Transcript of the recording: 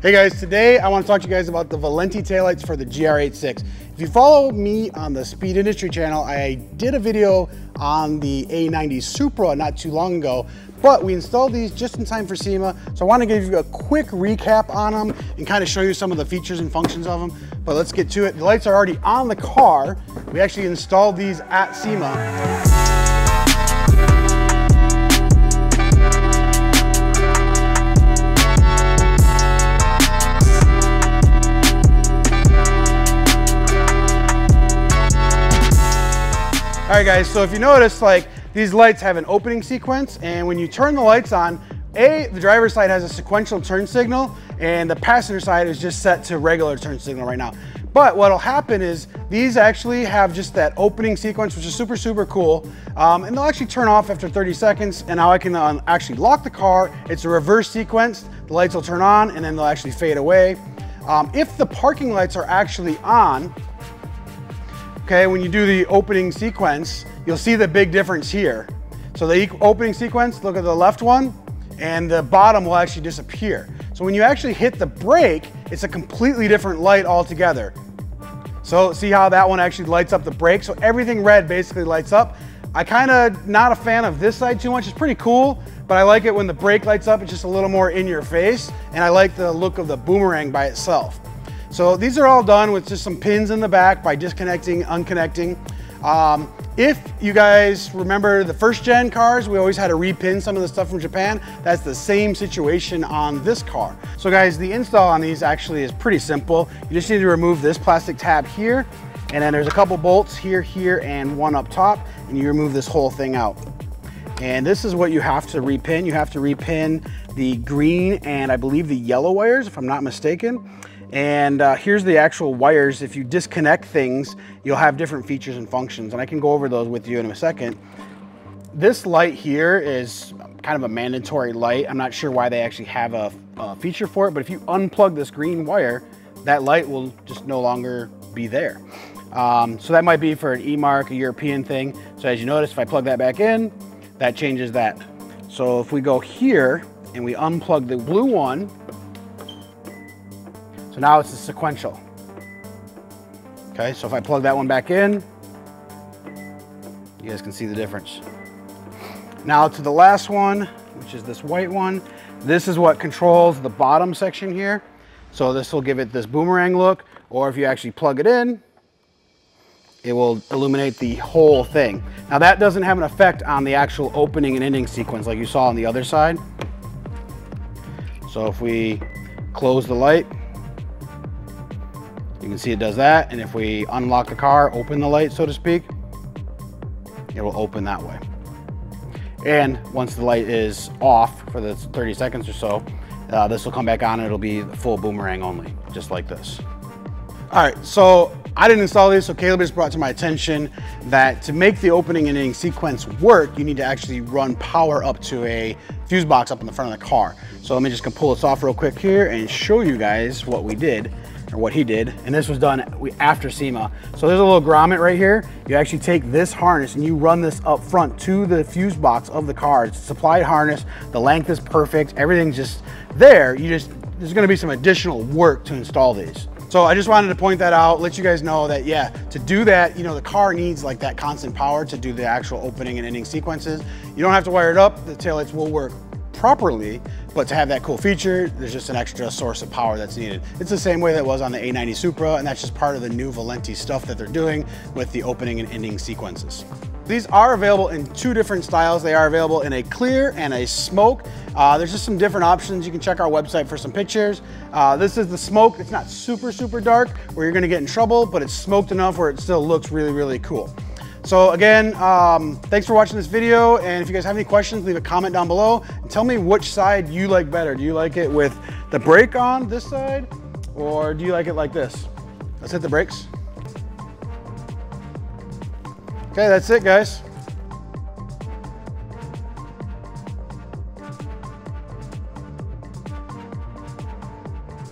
Hey guys, today I want to talk to you guys about the Valenti taillights for the GR86. If you follow me on the Speed Industry channel, I did a video on the A90 Supra not too long ago, but we installed these just in time for SEMA. So I want to give you a quick recap on them and kind of show you some of the features and functions of them. But let's get to it. The lights are already on the car. We actually installed these at SEMA. All right guys, so if you notice, like these lights have an opening sequence, and when you turn the lights on, the driver's side has a sequential turn signal and the passenger side is just set to regular turn signal right now. But what'll happen is these actually have just that opening sequence, which is super, super cool. And they'll actually turn off after 30 seconds. And now I can actually lock the car. It's a reverse sequence. The lights will turn on and then they'll actually fade away. If the parking lights are actually on, okay, when you do the opening sequence, you'll see the big difference here. So the opening sequence, look at the left one, and the bottom will actually disappear. So when you actually hit the brake, it's a completely different light altogether. So see how that one actually lights up the brake? So everything red basically lights up. I kind of not a fan of this side too much. It's pretty cool, but I like it when the brake lights up. It's just a little more in your face, and I like the look of the boomerang by itself. So these are all done with just some pins in the back by disconnecting, unconnecting. If you guys remember the first gen cars, we always had to repin some of the stuff from Japan. That's the same situation on this car. So guys, the install on these actually is pretty simple. You just need to remove this plastic tab here, and then there's a couple bolts here, and one up top, and you remove this whole thing out. And this is what you have to repin. You have to repin the green and I believe the yellow wires, if I'm not mistaken. And here's the actual wires. If you disconnect things, you'll have different features and functions, and I can go over those with you in a second. This light here is kind of a mandatory light. I'm not sure why they actually have a feature for it, but if you unplug this green wire, that light will just no longer be there. So that might be for an E-Mark, a European thing. So as you notice, if I plug that back in, that changes that. So if we go here and we unplug the blue one, so now it's a sequential. Okay, so if I plug that one back in, you guys can see the difference. Now to the last one, which is this white one, this is what controls the bottom section here. So this will give it this boomerang look, or if you actually plug it in, it will illuminate the whole thing. Now that doesn't have an effect on the actual opening and ending sequence like you saw on the other side. So if we close the light, you can see it does that, and if we unlock the car, open the light, so to speak, it will open that way. And once the light is off for the 30 seconds or so, this will come back on and it'll be the full boomerang only, just like this. All right, so I didn't install these, so Caleb just brought to my attention that to make the opening and ending sequence work, you need to actually run power up to a fuse box up in the front of the car. So let me just pull this off real quick here and show you guys what we did, or what he did, and this was done after SEMA. So there's a little grommet right here. You actually take this harness and you run this up front to the fuse box of the car. It's a supplied harness, the length is perfect, everything's just there. There's gonna be some additional work to install these. So I just wanted to point that out, let you guys know that, yeah, to do that, you know, the car needs like that constant power to do the actual opening and ending sequences. You don't have to wire it up, the taillights will work properly, but to have that cool feature, there's just an extra source of power that's needed. It's the same way that was on the A90 Supra, and that's just part of the new Valenti stuff that they're doing with the opening and ending sequences. These are available in two different styles. They are available in a clear and a smoke. There's just some different options. You can check our website for some pictures. This is the smoke. It's not super, super dark where you're gonna get in trouble, but it's smoked enough where it still looks really, really cool. So again, thanks for watching this video, and if you guys have any questions, leave a comment down below and tell me which side you like better. Do you like it with the brake on this side, or do you like it like this? Let's hit the brakes. Okay, that's it, guys.